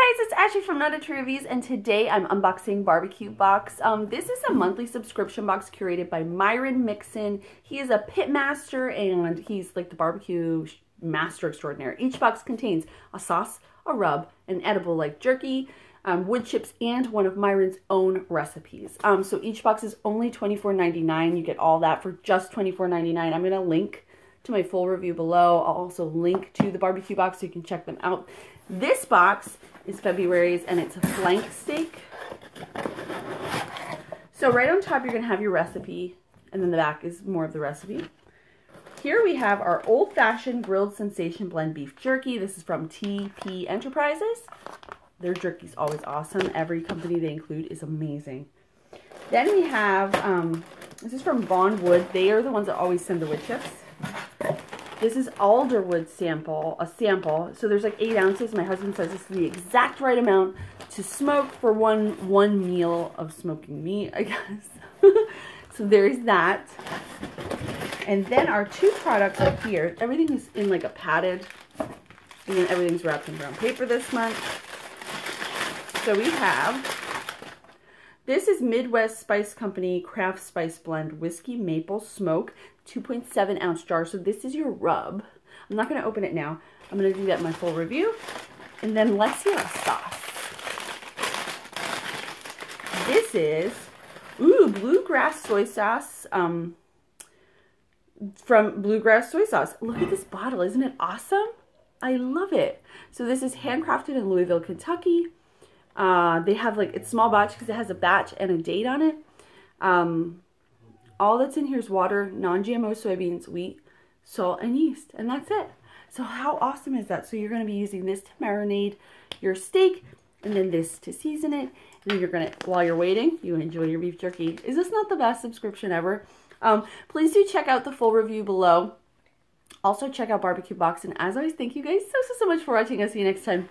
Hey guys, it's Asheli from Not a True Reviews, and today I'm unboxing BBQ Box. This is a monthly subscription box curated by Myron Mixon. He is a pit master and he's like the barbecue master extraordinaire. Each box contains a sauce, a rub, an edible like jerky, wood chips, and one of Myron's own recipes. So each box is only $24.99. You get all that for just $24.99. I'm going to link to my full review below. I'll also link to the BBQ Box so you can check them out. This box is February's and it's a flank steak. So right on top you're going to have your recipe, and then the back is more of the recipe. Here we have our old-fashioned grilled sensation blend beef jerky. This is from TP Enterprises. Their jerky's always awesome. Every company they include is amazing. Then we have, this is from Vaughn Wood. They are the ones that always send the wood chips. This is alderwood a sample. So there's like 8 ounces. My husband says this is the exact right amount to smoke for one meal of smoking meat, I guess. So there's that. And then our two products up here, everything is in like a padded, and then everything's wrapped in brown paper this month. So we have, this is Midwest Spice Company Craft Spice Blend Whiskey Maple Smoke, 2.7 ounce jar. So this is your rub. I'm not going to open it now. I'm going to do that in my full review. And then let's see our sauce. This is, bluegrass soy sauce, from Bluegrass Soy Sauce. Look at this bottle. Isn't it awesome? I love it. So this is handcrafted in Louisville, Kentucky. They have like, it's small batch because it has a batch and a date on it. All that's in here is water, non-GMO soybeans, wheat, salt, and yeast. And that's it. So how awesome is that? So you're going to be using this to marinate your steak, and then this to season it. And then you're going to, while you're waiting, you enjoy your beef jerky. Is this not the best subscription ever? Please do check out the full review below. Also check out BBQ Box. And as always, thank you guys so much for watching. I'll see you next time.